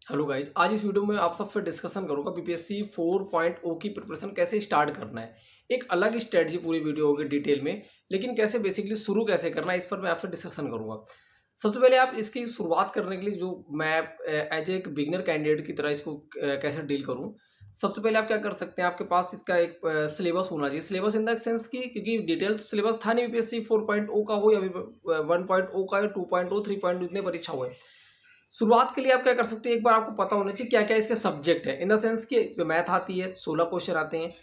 Hello guys, आज इस video में आप सबसे डिस्कशन करूंगा बीपीएससी 4.0 की प्रिपरेशन कैसे स्टार्ट करना है। एक अलग स्ट्रेटजी पूरी वीडियो होगी डिटेल में, लेकिन कैसे बेसिकली शुरू कैसे करना है इस पर मैं आपसे डिस्कशन करूंगा। सबसे पहले आप इसकी शुरुआत करने के लिए जो मैं एज एक बिगिनर कैंडिडेट की तरह इसको कैसे डील करूं। सबसे पहले आप क्या कर सकते हैं, आपके पास इसका एक सिलेबस होना चाहिए। सिलेबस इन द सेंस की, क्योंकि डिटेल तो सिलेबस था नहीं बीपीएससी 4.0 का हो या 1.0 का, 2.0, 3.0 इतने परीक्षा हुए। शुरुआत के लिए आप क्या कर सकते हैं, एक बार आपको पता होना चाहिए क्या क्या इसके सब्जेक्ट है। इन द सेंस कि मैथ आती है, 16 क्वेश्चन आते हैं,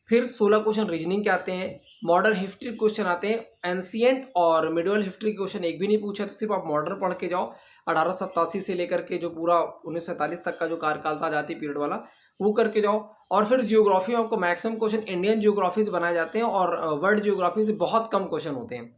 फिर 16 क्वेश्चन रीजनिंग के आते हैं, मॉडर्न हिस्ट्री क्वेश्चन आते हैं। एंशिएंट और मिडिवल हिस्ट्री के क्वेश्चन एक भी नहीं पूछा, तो सिर्फ आप मॉडर्न पढ़ के जाओ। 1887 से लेकर के जो पूरा 1947 तक का जो कार्यकाल था आजादी पीरियड वाला, वो करके जाओ। और फिर जियोग्राफी में आपको मैक्सिमम क्वेश्चन इंडियन जियोग्राफी से बनाए जाते हैं और वर्ल्ड जियोग्राफी से बहुत कम क्वेश्चन होते हैं।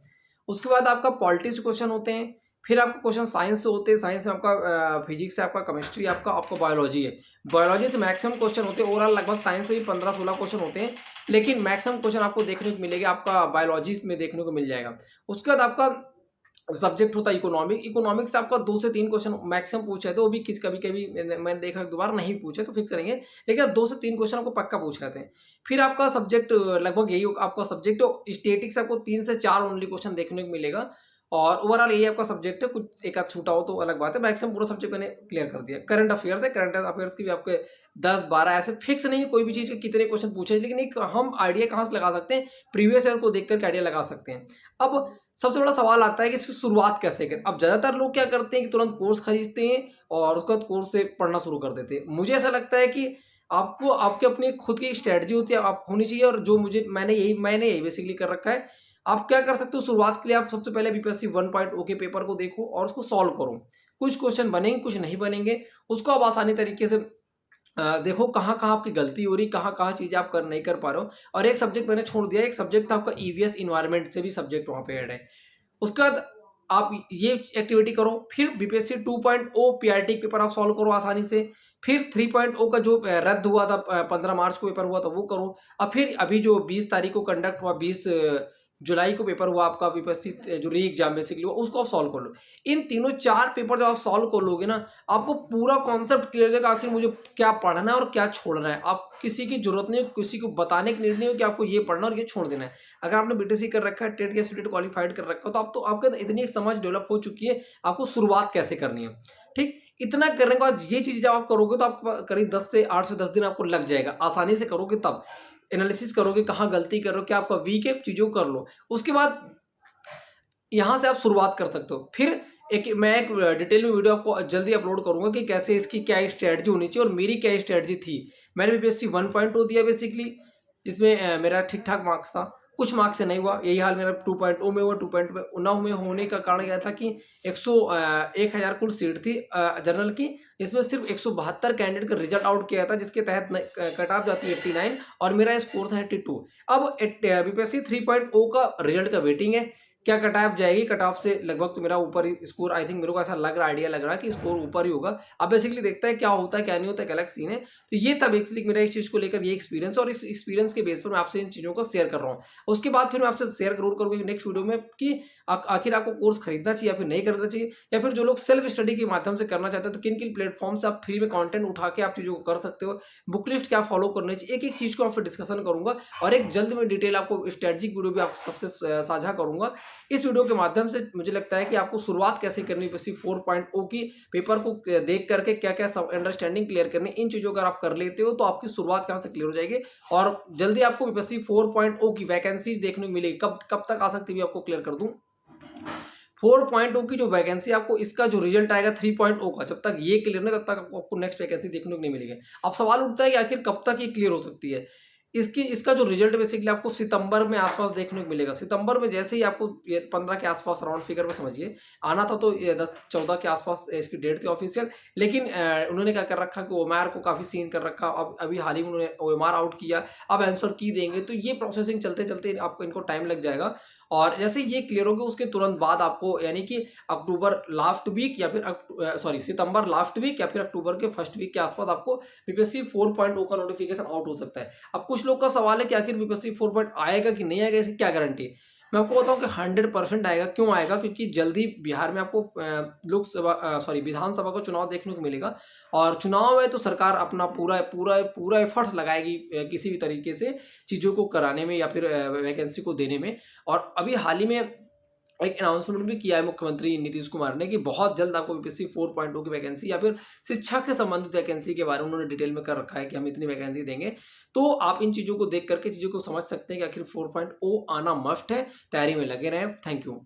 उसके बाद आपका पॉलिटिक्स क्वेश्चन होते हैं, फिर आपको क्वेश्चन साइंस से होते हैं। साइंस में आपका फिजिक्स है, आपका केमिस्ट्री, आपका बायोलॉजी है। बायोलॉजी से मैक्सिमम क्वेश्चन होते हैं। ओवरऑल लगभग साइंस से भी 15-16 क्वेश्चन होते हैं, लेकिन मैक्सिमम क्वेश्चन आपको देखने को मिलेगा, आपका बायोलॉजी में देखने को मिल जाएगा। उसके बाद आपका सब्जेक्ट होता है इकोनॉमिक। इकोनॉमिक्स से आपका 2 से 3 क्वेश्चन मैक्सिमम पूछा है, तो वो भी कभी कभी मैंने देखा दोबारा नहीं पूछे तो फिक्स करेंगे, लेकिन 2 से 3 क्वेश्चन आपको पक्का पूछ जाते हैं। फिर आपका सब्जेक्ट लगभग यही होगा। आपका सब्जेक्ट स्टेटिक्स आपको 3 से 4 ओनली क्वेश्चन देखने को मिलेगा, और ओवरऑल यही आपका सब्जेक्ट है। कुछ एक आध छूटा हो तो अलग बात है, मैक्सिमम पूरा सब्जेक्ट मैंने क्लियर कर दिया। करंट अफेयर्स है, करंट अफेयर्स की भी आपके 10-12 ऐसे फिक्स नहीं है कोई भी चीज़ के कितने क्वेश्चन पूछे, लेकिन एक हम आइडिया कहाँ से लगा सकते हैं, प्रीवियस ईयर को देख करके आइडिया लगा सकते हैं। अब सबसे बड़ा सवाल आता है कि इसकी शुरुआत कैसे करें। अब ज़्यादातर लोग क्या करते हैं कि तुरंत कोर्स खरीदते हैं और उसके बाद कोर्स से पढ़ना शुरू कर देते हैं। मुझे ऐसा लगता है कि आपको आपके अपनी खुद की स्ट्रेटजी होती है, आप होनी चाहिए, और जो मैंने यही बेसिकली कर रखा है। आप क्या कर सकते हो, शुरुआत के लिए आप सबसे पहले बीपीएससी 1.0 के पेपर को देखो और उसको सॉल्व करो। कुछ क्वेश्चन बनेंगे, कुछ नहीं बनेंगे, उसको आप आसानी तरीके से देखो कहाँ कहाँ आपकी गलती हो रही, कहाँ कहाँ चीज़ें आप नहीं कर पा रहे हो। और एक सब्जेक्ट मैंने छोड़ दिया, एक सब्जेक्ट था आपका ईवीएस, इन्वायरमेंट से भी सब्जेक्ट वहाँ पे ऐड है। उसके बाद आप ये एक्टिविटी करो, फिर बीपीएससी 2.0 पीआरटी पेपर आप सॉल्व करो आसानी से। फिर 3.0 का जो रद्द हुआ था, 15 मार्च को पेपर हुआ था, वो करो। अब फिर अभी जो 20 तारीख को कंडक्ट हुआ, 20 जुलाई को पेपर हुआ आपका बीपीएससी जो री एग्जाम बेसिकली हुआ, उसको आप सॉल्व कर लो। इन तीनों 4 पेपर जब आप सॉल्व कर लोगे ना, आपको पूरा कॉन्सेप्ट क्लियर हो जाएगा आखिर मुझे क्या पढ़ना है और क्या छोड़ना है। आप किसी की जरूरत नहीं, किसी को बताने की नीड नहीं हो कि आपको ये पढ़ना और ये छोड़ देना है। अगर आपने बीटीसी कर रखा है, टेट या सीटेट क्वालिफाइड कर रखा है, तो आप तो आपके इतनी एक समझ डेवलप हो चुकी है, आपको शुरुआत कैसे करनी है। ठीक, इतना करने के बाद ये चीज़ जब आप करोगे तो आप करीब 10 से 8 से 10 दिन आपको लग जाएगा। आसानी से करोगे तब एनालिसिस करोगे, कहाँ गलती कर रहे हो, क्या आपका वीक है, चीज़ों को कर लो। उसके बाद यहाँ से आप शुरुआत कर सकते हो। फिर मैं एक डिटेल में वीडियो आपको जल्दी अपलोड करूंगा कि कैसे इसकी क्या स्ट्रेटजी होनी चाहिए और मेरी क्या स्ट्रेटजी थी। मैंने बीपीएससी 1.0 दिया बेसिकली, जिसमें मेरा ठीक ठाक मार्क्स था, कुछ मार्क्स से नहीं हुआ। यही हाल मेरा 2.0 में हुआ। 2.0 में होने का कारण क्या था कि 1,000 कुल सीट थी जनरल की, इसमें सिर्फ 172 कैंडिडेट का रिजल्ट आउट किया था, जिसके तहत कट ऑफ जाती है 89 और मेरा स्कोर था 82। अब बीपीएससी 3.0 का रिजल्ट का वेटिंग है, क्या कट ऑफ जाएगी। कट ऑफ से लगभग तो मेरा ऊपर ही स्कोर, आई थिंक मेरे को ऐसा लग रहा, आइडिया लग रहा है कि स्कोर ऊपर ही होगा। अब बेसिकली देखता है क्या होता है क्या नहीं होता है, अलग सीन है। तो ये था बेसिकली मेरा इस चीज़ को लेकर ये एक्सपीरियंस, और इस एक्सपीरियंस के बेस पर मैं आपसे इन चीज़ों को शेयर कर रहा हूँ। उसके बाद फिर मैं आपसे शेयर जरूर करूँगी नेक्स्ट वीडियो में कि आखिर आपको कोर्स खरीदना चाहिए या फिर नहीं खरीदना चाहिए, या फिर जो लोग सेल्फ स्टडी के माध्यम से करना चाहते हैं तो किन किन प्लेटफॉर्म से आप फ्री में कंटेंट उठा के आप चीज़ों को कर सकते हो, बुक लिस्ट क्या फॉलो करनी चाहिए, एक एक चीज़ को आपसे डिस्कशन करूंगा। और एक जल्द में डिटेल आपको स्ट्रेटजिक वीडियो भी आप सबसे साझा करूंगा। इस वीडियो के माध्यम से मुझे लगता है कि आपको शुरुआत कैसे करनी है 4.0 की पेपर को देख करके, क्या क्या अंडरस्टैंडिंग क्लियर करनी, इन चीज़ों को अगर आप कर लेते हो तो आपकी शुरुआत कहाँ से क्लियर हो जाएगी। और जल्दी आपको बीपीएससी 4.0 की वैकेंसीज देखने को मिलेगी। कब तक आ सकती है आपको क्लियर कर दूं। 4.0 की जो वैकेंसी आपको, इसका जो रिजल्ट आएगा 3.0 का, जब तक ये क्लियर नहीं तब तक आपको नेक्स्ट वैकेंसी देखने को नहीं मिलेगी। अब सवाल उठता है कि आखिर कब तक ये क्लियर हो सकती है। इसका जो रिजल्ट बेसिकली आपको सितंबर में आसपास देखने को मिलेगा। सितंबर में जैसे ही आपको ये 15 के आसपास राउंड फिगर में समझिए आना था, तो ये 10-14 के आसपास इसकी डेट थी ऑफिशियल, लेकिन उन्होंने क्या कर रखा कि ओएमआर को काफ़ी सीन कर रखा। अब अभी हाल ही में उन्होंने ओएमआर आउट किया, अब आंसर की देंगे, तो ये प्रोसेसिंग चलते चलते आपको इनको टाइम लग जाएगा। और जैसे ये क्लियर होगा उसके तुरंत बाद आपको, यानी कि अक्टूबर लास्ट वीक या फिर सितंबर लास्ट वीक या फिर अक्टूबर के फर्स्ट वीक के आसपास आपको बीपीएससी 4.0 का नोटिफिकेशन आउट हो सकता है। अब कुछ लोग का सवाल है कि आखिर बीपीएससी 4.0 आएगा कि नहीं आएगा, इसकी क्या गारंटी है। मैं आपको बताऊं कि 100% आएगा। क्यों आएगा? क्योंकि जल्दी बिहार में आपको विधानसभा का चुनाव देखने को मिलेगा, और चुनाव है तो सरकार अपना पूरा पूरा पूरा एफर्ट्स लगाएगी किसी भी तरीके से चीज़ों को कराने में या फिर वैकेंसी को देने में। और अभी हाल ही में एक अनाउंसमेंट भी किया है मुख्यमंत्री नीतीश कुमार ने कि बहुत जल्द आपको बीपीएससी 4.0 की वैकेंसी या फिर शिक्षा के संबंधित वैकेंसी के बारे में उन्होंने डिटेल में कर रखा है कि हम इतनी वैकेंसी देंगे। तो आप इन चीज़ों को देख करके चीज़ों को समझ सकते हैं कि आखिर 4.0 आना मस्ट है। तैयारी में लगे रहें। Thank you.